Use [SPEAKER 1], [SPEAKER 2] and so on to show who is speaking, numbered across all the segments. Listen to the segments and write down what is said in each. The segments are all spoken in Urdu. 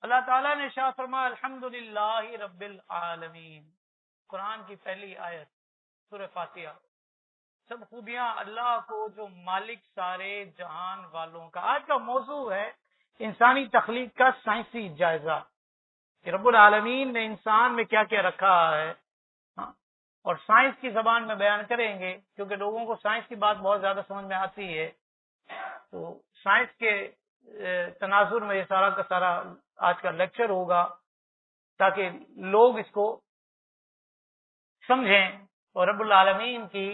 [SPEAKER 1] اللہ تعالیٰ نے ارشاد فرمایا الحمدللہ رب العالمین، قرآن کی پہلی آیت سورہ فاتحہ۔ سب خوبیاں اللہ کو جو مالک سارے جہان والوں کا۔ آج کا موضوع ہے انسانی تخلیق کا سائنسی جائزہ، کہ رب العالمین نے انسان میں کیا کیا رکھا ہے، اور سائنس کی زبان میں بیان کریں گے کیونکہ لوگوں کو سائنس کی بات بہت زیادہ سمجھ میں آتی ہے، تو سائنس کے تناظر میں یہ سارا کا سارا آج کا لیکچر ہوگا تاکہ لوگ اس کو سمجھیں اور رب العالمین کی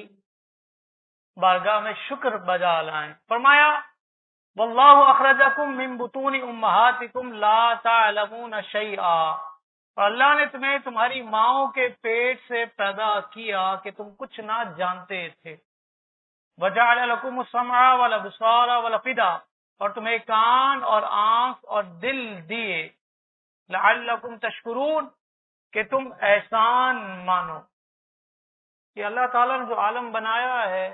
[SPEAKER 1] بارگاہ میں شکر بجا لائیں۔ فرمایا واللہ اخرجکم من بطون امہاتکم لا تعلمون شیئا، اور اللہ نے تمہیں تمہاری ماؤں کے پیٹ سے پیدا کیا کہ تم کچھ نہ جانتے تھے۔ وجعل لکم السمع والابصار والافئدہ، اور تمہیں کان اور آنکھ اور دل دیے، لعلکم تشکرون، کہ تم احسان مانو۔ یہ اللہ تعالیٰ نے جو عالم بنایا ہے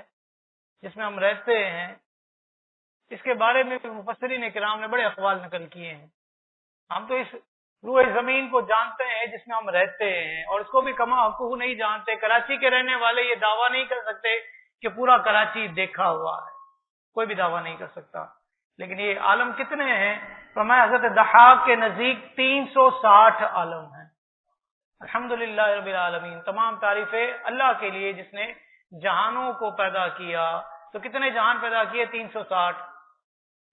[SPEAKER 1] جس میں ہم رہتے ہیں، اس کے بارے میں مفسرین کرام نے بڑے اقوال نقل کیے ہیں۔ ہم تو اس روئے زمین کو جانتے ہیں جس میں ہم رہتے ہیں، اور اس کو بھی کما حقوق نہیں جانتے۔ کراچی کے رہنے والے یہ دعویٰ نہیں کر سکتے کہ پورا کراچی دیکھا ہوا ہے، کوئی بھی دعویٰ نہیں کر سکتا۔ لیکن یہ عالم کتنے ہیں؟ فرمایا حضرت ضحاک کے نزدیک 360 عالم ہیں۔ الحمدللہ رب العالمین، تمام تعریفیں اللہ کے لیے جس نے جہانوں کو پیدا کیا۔ تو کتنے جہان پیدا کیے؟ 360۔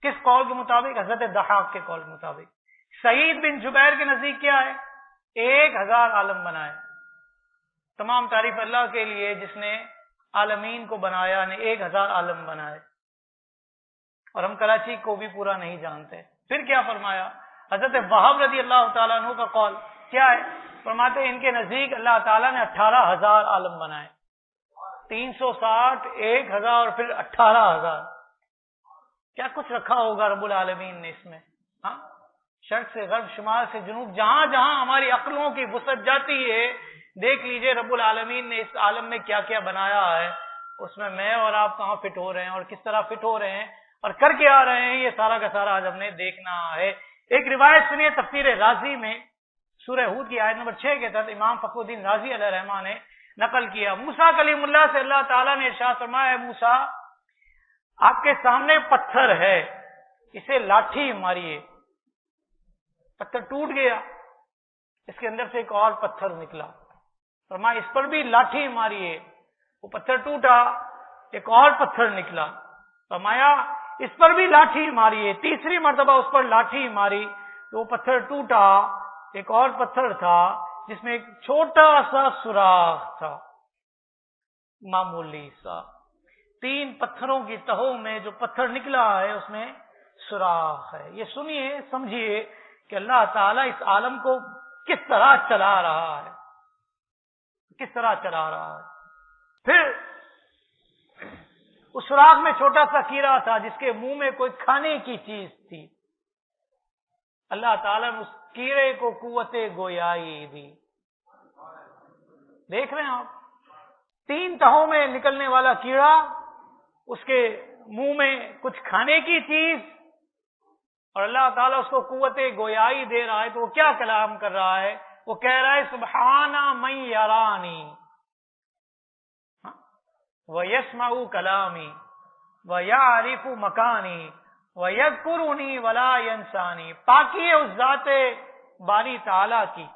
[SPEAKER 1] کس قول کے مطابق؟ حضرت ضحاک کے قول کے مطابق۔ سعید بن جبیر کے نزدیک کیا ہے؟ 1000 عالم بنائے۔ تمام تعریف اللہ کے لیے جس نے عالمین کو بنایا، نے 1000 عالم بنائے، اور ہم کراچی کو بھی پورا نہیں جانتے۔ پھر کیا فرمایا؟ حضرت وہاب رضی اللہ تعالیٰ عنہ کا قول کیا ہے؟ فرماتے ہیں ان کے نزدیک اللہ تعالیٰ نے 18000 عالم بنائے۔ 360، 1000 اور پھر 18000۔ کیا کچھ رکھا ہوگا رب العالمین نے اس میں؟ ہاں، شرق سے غرب، شمال سے جنوب، جہاں جہاں ہماری عقلوں کی وسعت جاتی ہے، دیکھ لیجئے رب العالمین نے اس عالم میں کیا کیا بنایا ہے۔ اس میں اور آپ کہاں فٹ ہو رہے ہیں اور کس طرح فٹ ہو رہے ہیں اور کر کے آ رہے ہیں، یہ سارا کا سارا آج ہم نے دیکھنا ہے۔ ایک روایت سنیے تفسیر رازی میں، سورہ ہود کی آیت نمبر 6 کے تحت امام فخر الدین رازی علیہ الرحمہ نے نقل کیا۔ موسیٰ کلیم اللہ سے اللہ تعالیٰ نے ارشاد فرمایا ہے موسیٰ، آپ کے سامنے پتھر ہے، اسے لاٹھی ماریے۔ پتھر ٹوٹ گیا، اس کے اندر سے ایک اور پتھر نکلا۔ فرمایا اس پر بھی لاٹھی ماریے، وہ پتھر ٹوٹا، ایک اور پتھر نکلا۔ فرمایا اس پر بھی لاٹھی ماریے، تیسری مرتبہ اس پر لاٹھی ماری تو وہ پتھر ٹوٹا، ایک اور پتھر تھا جس میں ایک چھوٹا سا سوراخ تھا، معمولی سا۔ 3 پتھروں کی تہوں میں جو پتھر نکلا ہے اس میں سوراخ ہے۔ یہ سنیے، سمجھیے کہ اللہ تعالیٰ اس عالم کو کس طرح چلا رہا ہے، کس طرح چلا رہا ہے۔ پھر اس سوراخ میں چھوٹا سا کیڑا تھا جس کے منہ میں کوئی کھانے کی چیز تھی۔ اللہ تعالیٰ نے اس کیڑے کو قوت گویائی دی۔ دیکھ رہے ہیں آپ، 3 تہوں میں نکلنے والا کیڑا، اس کے منہ میں کچھ کھانے کی چیز، اور اللہ تعالیٰ اس کو قوت گویائی دے رہا ہے۔ تو وہ کیا کلام کر رہا ہے؟ وہ کہہ رہا ہے سبحان من یرانی وَيَسْمَعُ كَلَامِي وَيَعْرِفُ مَكَانِي وَيَذْكُرُنِي وَلَا يَنْسَانِي۔ پاکی ہے اس ذات باری تعالیٰ کی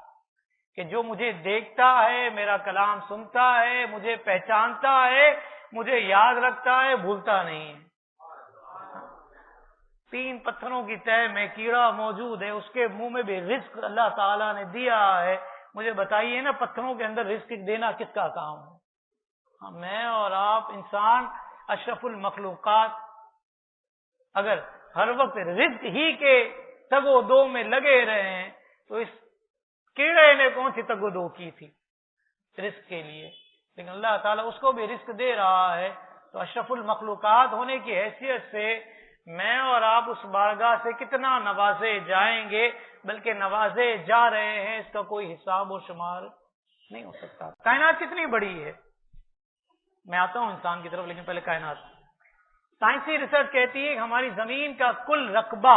[SPEAKER 1] کہ جو مجھے دیکھتا ہے، میرا کلام سنتا ہے، مجھے پہچانتا ہے، مجھے یاد رکھتا ہے، بھولتا نہیں ہے۔ 3 پتھروں کی تہ میں کیڑا موجود ہے، اس کے منہ میں بھی رزق اللہ تعالیٰ نے دیا ہے۔ مجھے بتائیے نا، پتھروں کے اندر رزق دینا کس کا کام ہے؟ میں اور آپ انسان اشرف المخلوقات اگر ہر وقت رزق ہی کے تگ و دو میں لگے رہے ہیں تو اس کیڑے نے کون سی تگ و دو کی تھی رزق کے لیے؟ لیکن اللہ تعالیٰ اس کو بھی رزق دے رہا ہے۔ تو اشرف المخلوقات ہونے کی حیثیت سے میں اور آپ اس بارگاہ سے کتنا نوازے جائیں گے، بلکہ نوازے جا رہے ہیں، اس کا کوئی حساب و شمار نہیں ہو سکتا۔ کائنات کتنی بڑی ہے، میں آتا ہوں انسان کی طرف، لیکن پہلے کائنات۔ سائنسی ریسرچ کہتی ہے کہ ہماری زمین کا کل رقبہ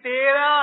[SPEAKER 1] 13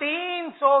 [SPEAKER 1] 300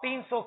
[SPEAKER 1] 300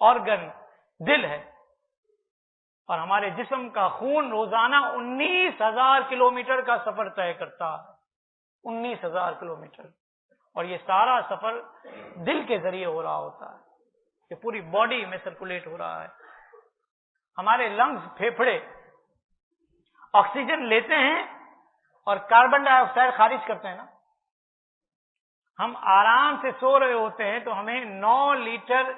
[SPEAKER 1] آرگن دل ہے، اور ہمارے جسم کا خون روزانہ 19,000 کلومیٹر کا سفر طے کرتا ہے، 19,000 کلومیٹر، اور یہ سارا سفر دل کے ذریعے ہو رہا ہوتا ہے، یہ پوری باڈی میں سرکولیٹ ہو رہا ہے۔ ہمارے لنگز، پھیپھڑے آکسیجن لیتے ہیں اور کاربن ڈائی آکسائڈ خارج کرتے ہیں نا۔ ہم آرام سے سو رہے ہوتے ہیں تو ہمیں 9 لیٹر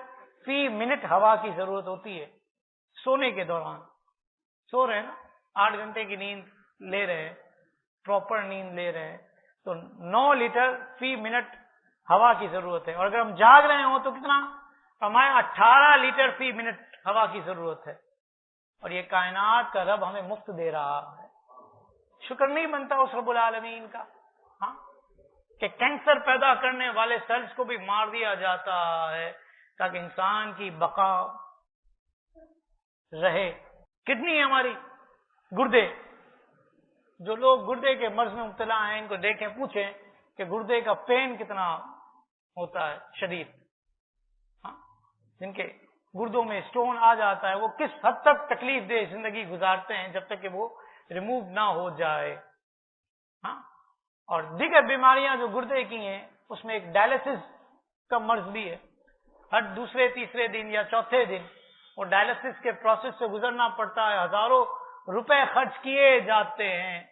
[SPEAKER 1] فی منٹ ہوا کی ضرورت ہوتی ہے سونے کے دوران۔ سو رہے ہیں نا، 8 گھنٹے کی نیند لے رہے ہیں، پراپر نیند لے رہے ہیں، تو 9 لیٹر فی منٹ ہوا کی ضرورت ہے، اور اگر ہم جاگ رہے ہوں تو کتنا؟ ہمیں 18 لیٹر فی منٹ ہوا کی ضرورت ہے، اور یہ کائنات کا رب ہمیں مفت دے رہا ہے۔ شکر نہیں بنتا اس رب العالمین کا؟ ہاں، کہ کینسر پیدا کرنے والے سیلز کو بھی مار دیا جاتا ہے تاکہ انسان کی بقا رہے۔ کڈنی ہماری، گردے، جو لوگ گردے کے مرض میں مبتلا ہیں ان کو دیکھیں، پوچھیں کہ گردے کا پین کتنا ہوتا ہے، شدید۔ ہاں، جن کے گردوں میں اسٹون آ جاتا ہے وہ کس حد تک تکلیف دہ زندگی گزارتے ہیں جب تک کہ وہ ریموو نہ ہو جائے۔ ہاں، اور دیگر بیماریاں جو گردے کی ہیں اس میں ایک ڈائلسس کا مرض بھی ہے، ہر دوسرے تیسرے دن یا چوتھے دن وہ ڈائلسس کے پروسیس سے گزرنا پڑتا ہے، ہزاروں روپے خرچ کیے جاتے ہیں۔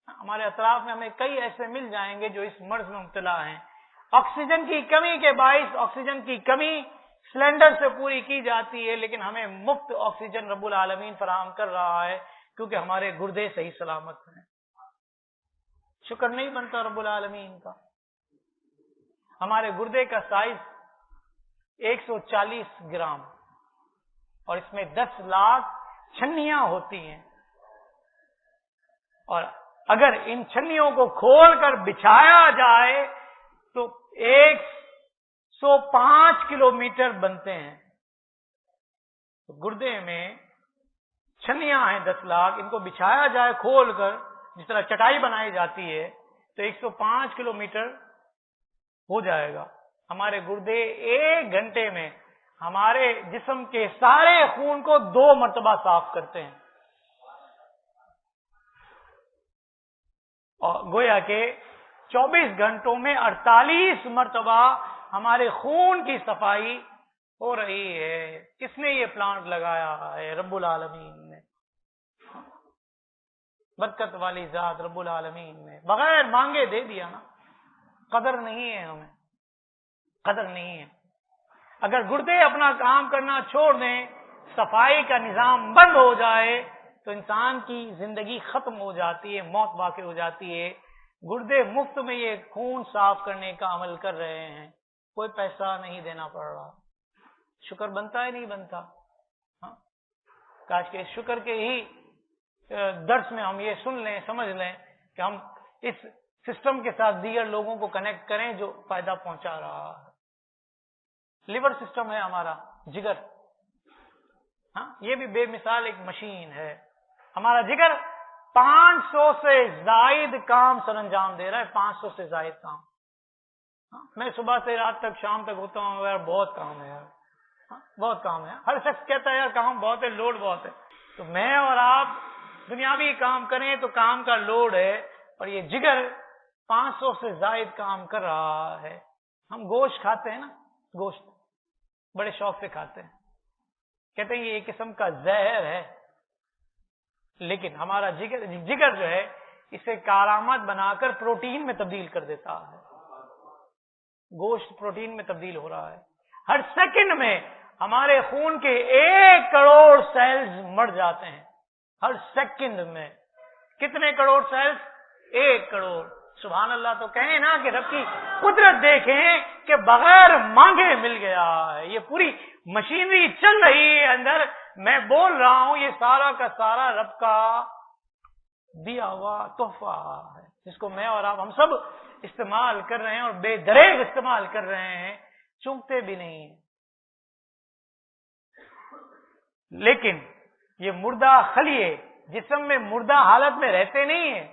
[SPEAKER 1] ہمارے اطراف میں ہمیں کئی ایسے مل جائیں گے جو اس مرض میں مبتلا ہیں۔ آکسیجن کی کمی کے باعث آکسیجن کی کمی سلنڈر سے پوری کی جاتی ہے، لیکن ہمیں مفت آکسیجن رب العالمین فراہم کر رہا ہے کیونکہ ہمارے گردے صحیح سلامت ہیں۔ شکر نہیں بنتا رب العالمین کا؟ ہمارے گردے کا سائز 140 گرام، اور اس میں 10 لاکھ چھنیاں ہوتی ہیں، اور اگر ان چھنیوں کو کھول کر بچھایا جائے تو 105 کلومیٹر بنتے ہیں۔ تو گردے میں چھنیاں ہیں 10 لاکھ، ان کو بچھایا جائے کھول کر، جس طرح چٹائی بنائی جاتی ہے، تو 105 کلومیٹر ہو جائے گا۔ ہمارے گردے 1 گھنٹے میں ہمارے جسم کے سارے خون کو 2 مرتبہ صاف کرتے ہیں، اور گویا کہ 24 گھنٹوں میں 48 مرتبہ ہمارے خون کی صفائی ہو رہی ہے۔ کس نے یہ پلانٹ لگایا ہے؟ رب العالمین نے، برکت والی ذات رب العالمین نے بغیر مانگے دے دیا نا۔ قدر نہیں ہے، ہمیں قدر نہیں ہے۔ اگر گردے اپنا کام کرنا چھوڑ دیں، صفائی کا نظام بند ہو جائے تو انسان کی زندگی ختم ہو جاتی ہے، موت واقع ہو جاتی ہے۔ گردے مفت میں یہ خون صاف کرنے کا عمل کر رہے ہیں، کوئی پیسہ نہیں دینا پڑ رہا۔ شکر بنتا ہے نہیں بنتا؟ ہاں، کاش کہ اس شکر کے ہی درس میں ہم یہ سن لیں، سمجھ لیں کہ ہم اس سسٹم کے ساتھ دیگر لوگوں کو کنیکٹ کریں جو فائدہ پہنچا رہا ہے۔ لیور سسٹم ہے ہمارا، جگر، ہاں، یہ بھی بے مثال ایک مشین ہے۔ ہمارا جگر 500 سے زائد کام سر انجام دے رہا ہے، 500 سے زائد کام۔ میں صبح سے رات تک، شام تک ہوتا ہوں، یار بہت کام ہے، یار بہت کام ہے۔ ہر شخص کہتا ہے یار کام بہت ہے، لوڈ بہت ہے۔ تو میں اور آپ دنیاوی کام کریں تو کام کا لوڈ ہے، اور یہ جگر 500 سے زائد کام کر رہا ہے۔ ہم گوشت کھاتے ہیں نا، گوشت بڑے شوق سے کھاتے ہیں، کہتے ہیں یہ ایک قسم کا زہر ہے، لیکن ہمارا جگر جو ہے اسے کارآمد بنا کر پروٹین میں تبدیل کر دیتا ہے۔ گوشت پروٹین میں تبدیل ہو رہا ہے۔ ہر سیکنڈ میں ہمارے خون کے 1 کروڑ سیلز مر جاتے ہیں، ہر سیکنڈ میں۔ کتنے کروڑ سیلز؟ 1 کروڑ۔ سبحان اللہ، تو کہیں نا کہ رب کی قدرت دیکھیں کہ بغیر مانگے مل گیا ہے، یہ پوری مشینری چل رہی ہے اندر، میں بول رہا ہوں، یہ سارا کا سارا رب کا دیا ہوا تحفہ ہے، جس کو میں اور آپ ہم سب استعمال کر رہے ہیں، اور بے دریغ استعمال کر رہے ہیں، چونکتے بھی نہیں ہیں۔ لیکن یہ مردہ خلیے جسم میں مردہ حالت میں رہتے نہیں ہیں،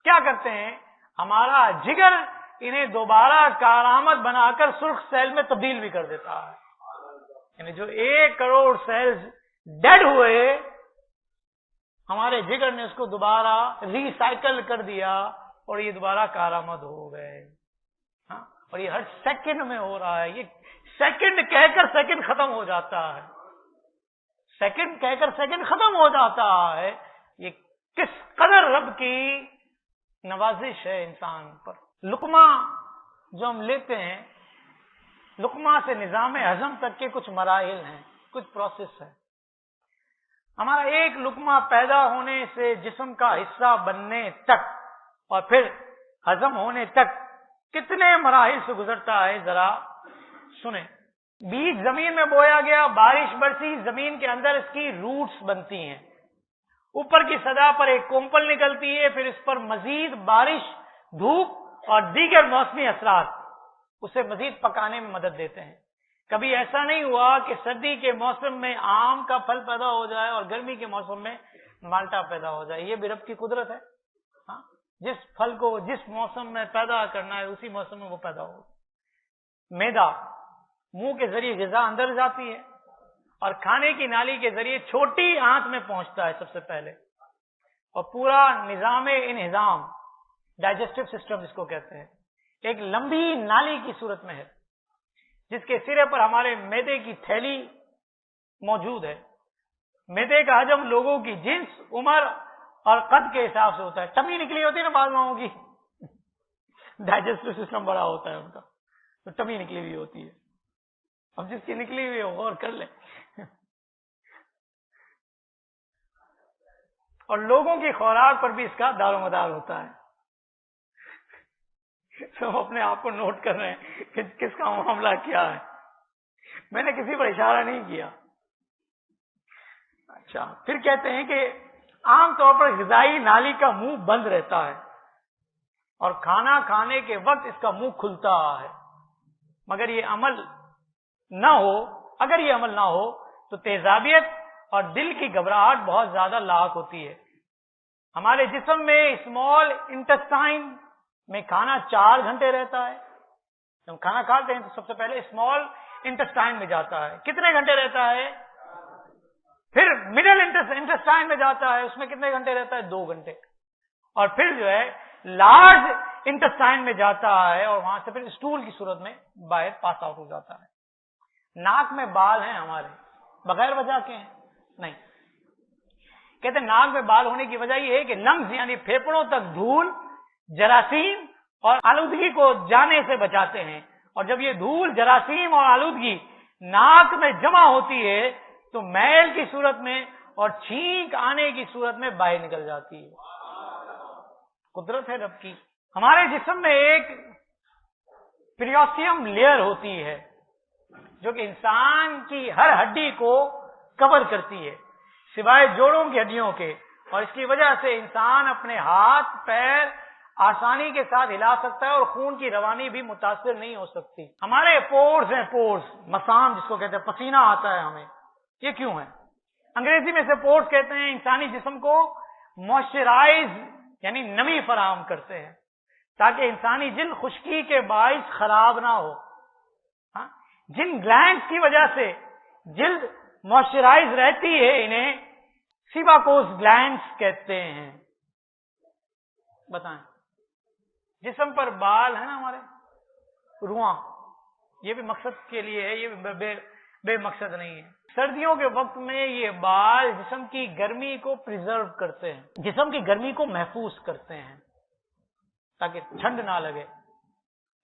[SPEAKER 1] کیا کرتے ہیں؟ ہمارا جگر انہیں دوبارہ کارآمد بنا کر سرخ سیل میں تبدیل بھی کر دیتا ہے۔ یعنی جو 1 کروڑ سیلز ڈیڈ ہوئے، ہمارے جگر نے اس کو دوبارہ ریسائیکل کر دیا اور یہ دوبارہ کارآمد ہو گئے. ہاں، اور یہ ہر سیکنڈ میں ہو رہا ہے. یہ سیکنڈ کہہ کر سیکنڈ ختم ہو جاتا ہے، سیکنڈ کہہ کر سیکنڈ ختم ہو جاتا ہے. یہ کس قدر رب کی نوازش ہے انسان پر. لقمہ جو ہم لیتے ہیں، لقمہ سے نظام ہضم تک کے کچھ مراحل ہیں، کچھ پروسیس ہے. ہمارا ایک لقمہ پیدا ہونے سے جسم کا حصہ بننے تک اور پھر ہضم ہونے تک کتنے مراحل سے گزرتا ہے ذرا سنیں. بیج زمین میں بویا گیا، بارش برسی، زمین کے اندر اس کی روٹس بنتی ہیں، اوپر کی سطح پر ایک کومپل نکلتی ہے، پھر اس پر مزید بارش، دھوپ اور دیگر موسمی اثرات اسے مزید پکانے میں مدد دیتے ہیں. کبھی ایسا نہیں ہوا کہ سردی کے موسم میں آم کا پھل پیدا ہو جائے اور گرمی کے موسم میں مالٹا پیدا ہو جائے. یہ بھی رب کی قدرت ہے. ہاں، جس پھل کو جس موسم میں پیدا کرنا ہے اسی موسم میں وہ پیدا ہو. میدا منہ کے ذریعے غذا اندر جاتی ہے اور کھانے کی نالی کے ذریعے چھوٹی آنت میں پہنچتا ہے سب سے پہلے، اور پورا نظام انہضام، ڈائجسٹو سسٹم جس کو کہتے ہیں، ایک لمبی نالی کی صورت میں ہے جس کے سرے پر ہمارے میدے کی تھیلی موجود ہے. میدے کا حجم لوگوں کی جنس، عمر اور قد کے حساب سے ہوتا ہے. ٹمی نکلی ہوتی ہے نا بعض لوگوں کی، ڈائجسٹو سسٹم بڑا ہوتا ہے ان کا، تو ٹمی نکلی ہوئی ہوتی ہے. اب جس کی نکلی ہوئی ہے غور کر لیں. اور لوگوں کی خوراک پر بھی اس کا دار و مدار ہوتا ہے. سب اپنے آپ کو نوٹ کر رہے ہیں کہ کس کا معاملہ کیا ہے. میں نے کسی پر اشارہ نہیں کیا. اچھا، پھر کہتے ہیں کہ عام طور پر غذائی نالی کا منہ بند رہتا ہے اور کھانا کھانے کے وقت اس کا منہ کھلتا ہے. مگر یہ عمل نہ ہو، اگر یہ عمل نہ ہو تو تیزابیت اور دل کی گھبراہٹ بہت زیادہ لاحق ہوتی ہے. ہمارے جسم میں اسمال انٹسٹائن میں کھانا 4 گھنٹے رہتا ہے. جب کھانا کھاتے ہیں تو سب سے پہلے اسمال انٹسٹائن میں جاتا ہے. کتنے گھنٹے رہتا ہے؟ پھر مڈل انٹسٹائن میں جاتا ہے، اس میں کتنے گھنٹے رہتا ہے؟ 2 گھنٹے. اور پھر جو ہے لارج انٹسٹائن میں جاتا ہے اور وہاں سے پھر اسٹول کی صورت میں باہر پاس آؤٹ ہو جاتا ہے. ناک میں بال ہیں ہمارے، بغیر وجہ کے ہیں؟ نہیں. کہتے ہیں ناک میں بال ہونے کی وجہ یہ ہے کہ لنگز یعنی پھیپڑوں تک دھول، جراثیم اور آلودگی کو جانے سے بچاتے ہیں. اور جب یہ دھول، جراثیم اور آلودگی ناک میں جمع ہوتی ہے تو میل کی صورت میں اور چھینک آنے کی صورت میں باہر نکل جاتی ہے. قدرت ہے رب کی. ہمارے جسم میں ایک پیریوسٹیم لیئر ہوتی ہے جو کہ انسان کی ہر ہڈی کو کور کرتی ہے سوائے جوڑوں کی ہڈیوں کے، اور اس کی وجہ سے انسان اپنے ہاتھ پیر آسانی کے ساتھ ہلا سکتا ہے اور خون کی روانی بھی متاثر نہیں ہو سکتی. ہمارے پورز ہیں، پورز، مسام جس کو کہتے ہیں، پسینہ آتا ہے ہمیں. یہ کیوں ہے؟ انگریزی میں سے پورز کہتے ہیں انسانی جسم کو موئسچرائز یعنی نمی فراہم کرتے ہیں تاکہ انسانی جلد خشکی کے باعث خراب نہ ہو. جن گلینڈز کی وجہ سے جلد موئسچرائز رہتی ہے انہیں سیباکوس گلینڈز کہتے ہیں. بتائیں، جسم پر بال ہے نا ہمارے، رواں، یہ بھی مقصد کے لیے ہے، یہ بے مقصد نہیں ہے. سردیوں کے وقت میں یہ بال جسم کی گرمی کو پریزرو کرتے ہیں، جسم کی گرمی کو محفوظ کرتے ہیں تاکہ ٹھنڈ نہ لگے.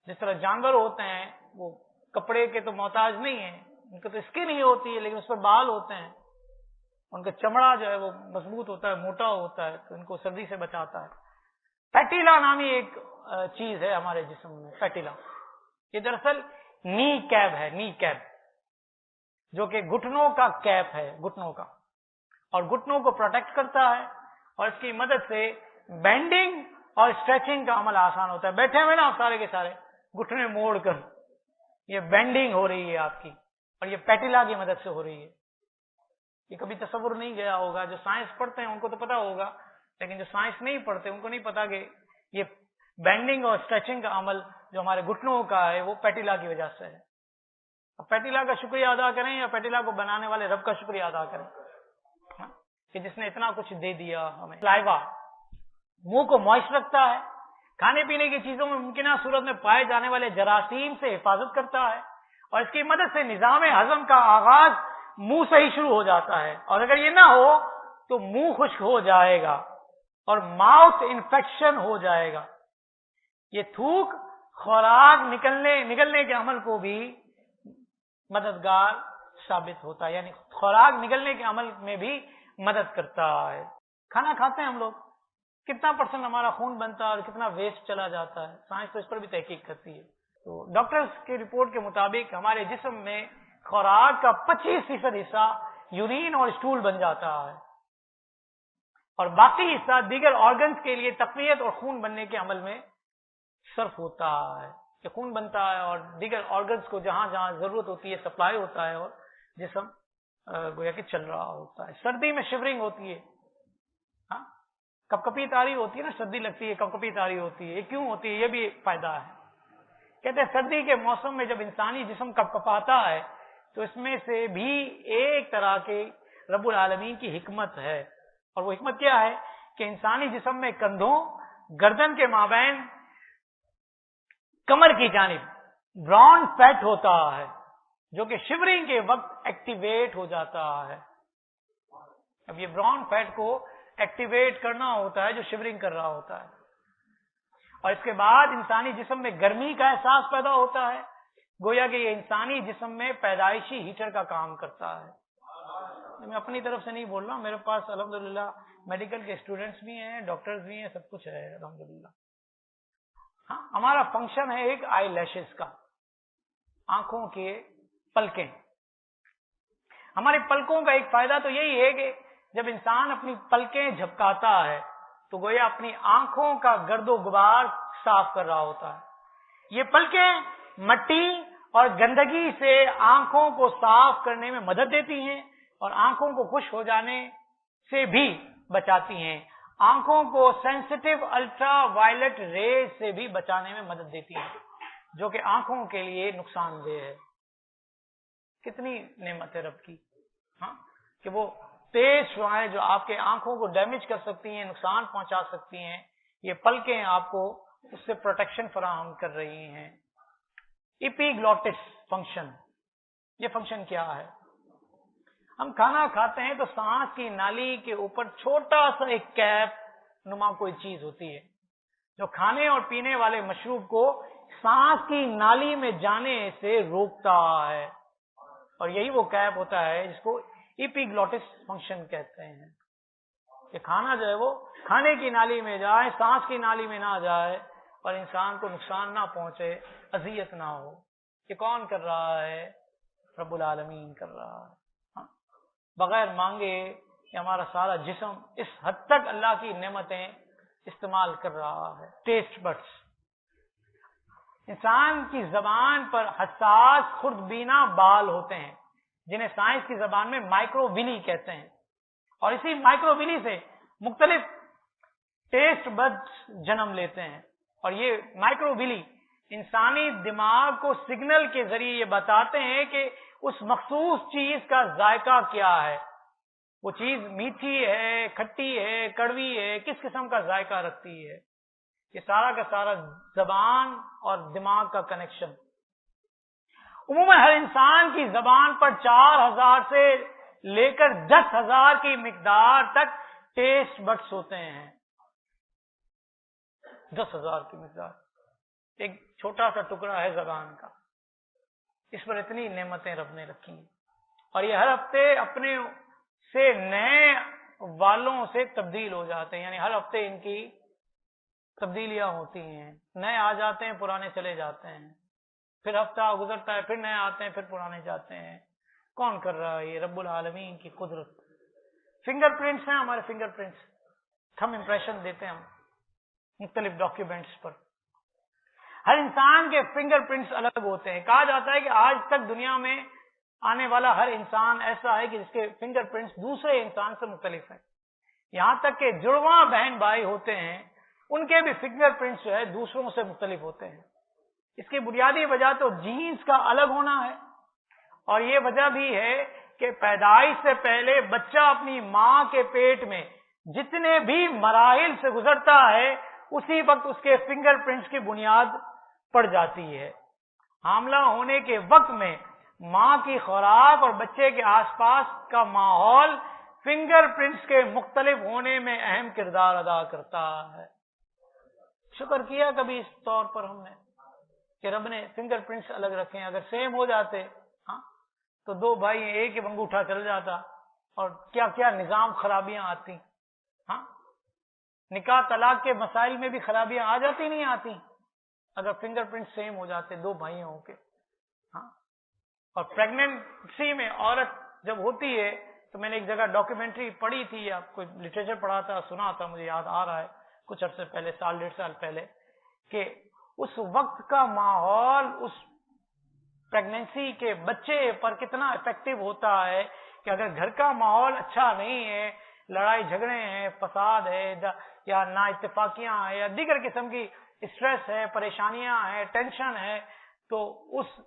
[SPEAKER 1] جس طرح جانور ہوتے ہیں وہ کپڑے کے تو محتاج نہیں ہیں، ان کو تو اسکن ہی ہوتی ہے لیکن اس پر بال ہوتے ہیں، ان کا چمڑا جو ہے وہ مضبوط ہوتا ہے، موٹا ہوتا ہے، تو ان کو سردی سے بچاتا ہے. پیٹیلا نامی ایک چیز ہے ہمارے جسم میں، پیٹیلا. یہ دراصل نی کیب ہے، نی کیب جو کہ گھٹنوں کا کیپ ہے، گھٹنوں کا، اور گھٹنوں کو پروٹیکٹ کرتا ہے اور اس کی مدد سے بینڈنگ اور اسٹریچنگ کا عمل آسان ہوتا ہے. بیٹھے ہوئے نا آپ سارے کے سارے گھٹنے موڑ کر، یہ بینڈنگ ہو رہی ہے آپ کی اور یہ پیٹیلا کی مدد سے ہو رہی ہے. یہ کبھی تصور نہیں گیا ہوگا. جو سائنس پڑھتے ہیں ان کو تو پتا ہوگا، لیکن جو سائنس نہیں پڑھتے ان کو نہیں پتا کہ یہ بینڈنگ اور اسٹریچنگ کا عمل جو ہمارے گھٹنوں کا ہے وہ پیٹیلا کی وجہ سے ہے. اب پیٹیلا کا شکریہ ادا کریں یا پیٹیلا کو بنانے والے رب کا شکریہ ادا کریں کہ جس نے اتنا کچھ دے دیا ہمیں. سلائیوا منہ کو موئسٹ رکھتا ہے, کھانے پینے کی چیزوں میں ممکنہ صورت میں پائے جانے والے جراثیم سے حفاظت کرتا ہے, اور اس کی مدد سے نظام ہضم کا آغاز منہ سے ہی شروع ہو جاتا ہے, اور اگر یہ نہ ہو تو منہ خشک ہو جائے گا اور ماؤتھ انفیکشن ہو جائے گا. یہ تھوک خوراک نگلنے کے عمل کو بھی مددگار ثابت ہوتا ہے, یعنی خوراک نگلنے کے عمل میں بھی مدد کرتا ہے. کھانا کھاتے ہیں ہم لوگ, کتنا پرسنٹ ہمارا خون بنتا ہے اور کتنا ویسٹ چلا جاتا ہے, سائنس تو اس پر بھی تحقیق کرتی ہے. تو ڈاکٹرز کی رپورٹ کے مطابق ہمارے جسم میں خوراک کا 25% حصہ یورین اور اسٹول بن جاتا ہے, اور باقی حصہ دیگر آرگنز کے لیے تقویت اور خون بننے کے عمل میں صرف ہوتا ہے, کہ خون بنتا ہے اور دیگر آرگنز کو جہاں جہاں ضرورت ہوتی ہے سپلائی ہوتا ہے, اور جسم گویا کہ چل رہا ہوتا ہے. سردی میں شیورنگ ہوتی ہے, ہاں کپ کپی تاری ہوتی ہے نا, سردی لگتی ہے کپ کپی تاری ہوتی ہے, یہ کیوں ہوتی ہے؟ یہ بھی فائدہ ہے. کہتے ہیں سردی کے موسم میں جب انسانی جسم کپ کپاتا ہے تو اس میں سے بھی ایک طرح کے رب العالمین کی حکمت ہے, اور وہ حکمت کیا ہے کہ انسانی جسم میں کندھوں گردن کے مابین کمر کی جانب براؤن فیٹ ہوتا ہے, جو کہ شیورنگ کے وقت ایکٹیویٹ ہو جاتا ہے. اب یہ براؤن فیٹ کو ایکٹیویٹ کرنا ہوتا ہے جو شیورنگ کر رہا ہوتا ہے, اور اس کے بعد انسانی جسم میں گرمی کا احساس پیدا ہوتا ہے, گویا کہ یہ انسانی جسم میں پیدائشی ہیٹر کا کام کرتا ہے. میں اپنی طرف سے نہیں بول رہا ہوں, میرے پاس الحمدللہ میڈیکل کے اسٹوڈنٹس بھی ہیں, ڈاکٹرز بھی ہیں, سب کچھ ہے الحمدللہ. ہاں ہمارا فنکشن ہے ایک آئی لیشز کا, آنکھوں کے پلکیں. ہماری پلکوں کا ایک فائدہ تو یہی ہے کہ جب انسان اپنی پلکیں جھپکاتا ہے تو گویا اپنی آنکھوں کا گرد و غبار صاف کر رہا ہوتا ہے. یہ پلکیں مٹی اور گندگی سے آنکھوں کو صاف کرنے میں مدد دیتی ہیں, اور آنکھوں کو خشک ہو جانے سے بھی بچاتی ہیں, آنکھوں کو سینسٹیو الٹرا وائلٹ ریز سے بھی بچانے میں مدد دیتی ہیں, جو کہ آنکھوں کے لیے نقصان دہ ہے. کتنی نعمت ہے رب کی, ہاں کہ وہ تیز شعاعیں جو آپ کے آنکھوں کو ڈیمیج کر سکتی ہیں, نقصان پہنچا سکتی ہیں, یہ پلکیں آپ کو اس سے پروٹیکشن فراہم کر رہی ہیں. ایپیگلوٹس فنکشن, یہ فنکشن کیا ہے؟ ہم کھانا کھاتے ہیں تو سانس کی نالی کے اوپر چھوٹا سا ایک کیپ نما کوئی چیز ہوتی ہے جو کھانے اور پینے والے مشروب کو سانس کی نالی میں جانے سے روکتا ہے, اور یہی وہ کیپ ہوتا ہے جس کو ایپیگلوٹس فنکشن کہتے ہیں, کہ کھانا جو ہے وہ کھانے کی نالی میں جائے, سانس کی نالی میں نہ جائے, اور انسان کو نقصان نہ پہنچے, اذیت نہ ہو. یہ کون کر رہا ہے؟ رب العالمین کر رہا ہے. بغیر مانگے کہ ہمارا سارا جسم اس حد تک اللہ کی نعمتیں استعمال کر رہا ہے. ٹیسٹ بڈس, انسان کی زبان پر حساس خوردبینا بال ہوتے ہیں جنہیں سائنس کی زبان میں مائکرو ویلی کہتے ہیں, اور اسی مائکرو ویلی سے مختلف ٹیسٹ بڈس جنم لیتے ہیں, اور یہ مائکرو ویلی انسانی دماغ کو سگنل کے ذریعے یہ بتاتے ہیں کہ اس مخصوص چیز کا ذائقہ کیا ہے, وہ چیز میٹھی ہے, کھٹی ہے, کڑوی ہے, کس قسم کا ذائقہ رکھتی ہے. یہ سارا کا سارا زبان اور دماغ کا کنیکشن. عموماً ہر انسان کی زبان پر 4000 سے لے کر 10,000 کی مقدار تک ٹیسٹ بڈس ہوتے ہیں. 10,000 کی مقدار, ایک چھوٹا سا ٹکڑا ہے زبان کا, اس پر اتنی نعمتیں رب نے رکھی ہیں, اور یہ ہر ہفتے اپنے سے نئے والوں سے تبدیل ہو جاتے ہیں, یعنی ہر ہفتے ان کی تبدیلیاں ہوتی ہیں, نئے آ جاتے ہیں, پرانے چلے جاتے ہیں, پھر ہفتہ گزرتا ہے, پھر نئے آتے ہیں, پھر پرانے جاتے ہیں. کون کر رہا ہے؟ یہ رب العالمین کی قدرت. فنگر پرنٹس ہیں ہمارے, فنگر پرنٹس, تھم امپریشن دیتے ہیں ہم مختلف ڈاکیومنٹس پر. ہر انسان کے فنگر پرنٹس الگ ہوتے ہیں. کہا جاتا ہے کہ آج تک دنیا میں آنے والا ہر انسان ایسا ہے کہ جس کے فنگر پرنٹس دوسرے انسان سے مختلف ہیں. یہاں تک کہ جڑواں بہن بھائی ہوتے ہیں, ان کے بھی فنگر پرنٹس جو ہے دوسروں سے مختلف ہوتے ہیں. اس کی بنیادی وجہ تو جینز کا الگ ہونا ہے, اور یہ وجہ بھی ہے کہ پیدائش سے پہلے بچہ اپنی ماں کے پیٹ میں جتنے بھی مراحل سے گزرتا ہے اسی وقت اس کے فنگر پرنٹس کی بنیاد پڑ جاتی ہے. حاملہ ہونے کے وقت میں ماں کی خوراک اور بچے کے آس پاس کا ماحول فنگر پرنٹس کے مختلف ہونے میں اہم کردار ادا کرتا ہے. شکر کیا کبھی اس طور پر ہم نے کہ رب نے فنگر پرنٹس الگ رکھے ہیں. اگر سیم ہو جاتے تو دو بھائی ایک ہی انگوٹھا چل جاتا اور کیا کیا نظام خرابیاں آتی. نکاح طلاق کے مسائل میں بھی خرابیاں آ جاتی نہیں آتی اگر فنگر پرنٹ سیم ہو جاتے دو بھائیوں کے. اور پریگننسی میں عورت جب ہوتی ہے تو میں نے ایک جگہ ڈاکیومنٹری پڑھی تھی یا کوئی لٹریچر پڑھا تھا سنا تھا مجھے یاد آ رہا ہے کچھ عرصے پہلے سال ڈیڑھ سال پہلے کہ اس وقت کا ماحول اس پریگننسی کے بچے پر کتنا افیکٹو ہوتا ہے کہ اگر گھر کا ماحول اچھا نہیں ہے لڑائی جھگڑے ہیں فساد ہے یا نا اتفاقیاں ہیں یا دیگر قسم کی اسٹریس ہے پریشانیاں ہیں ٹینشن ہے تو اس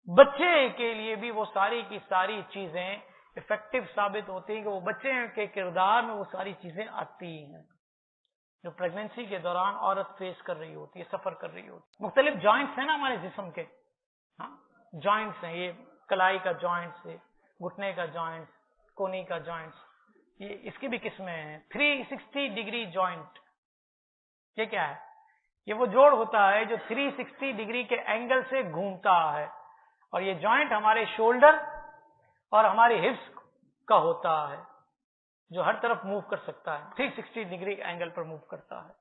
[SPEAKER 1] بچے کے لیے بھی وہ ساری کی ساری چیزیں افیکٹو ثابت ہوتی ہیں کہ وہ بچے کے کردار میں وہ ساری چیزیں آتی ہیں جو پریگننسی کے دوران عورت فیس کر رہی ہوتی ہے سفر کر رہی ہوتی ہے. مختلف جوائنٹس ہیں نا ہمارے جسم کے جوائنٹس ہیں یہ کلائی کا جوائنٹس ہے گھٹنے کا جوائنٹس کونی کا جوائنٹس یہ اس کی بھی قسمیں ہیں. 360 ڈگری جوائنٹ یہ کیا ہے یہ وہ جوڑ ہوتا ہے جو 360 ڈگری کے اینگل سے گھومتا ہے اور یہ جوائنٹ ہمارے شولڈر اور ہمارے ہپس کا ہوتا ہے جو ہر طرف موو کر سکتا ہے 360 ڈگری اینگل پر موو کرتا ہے.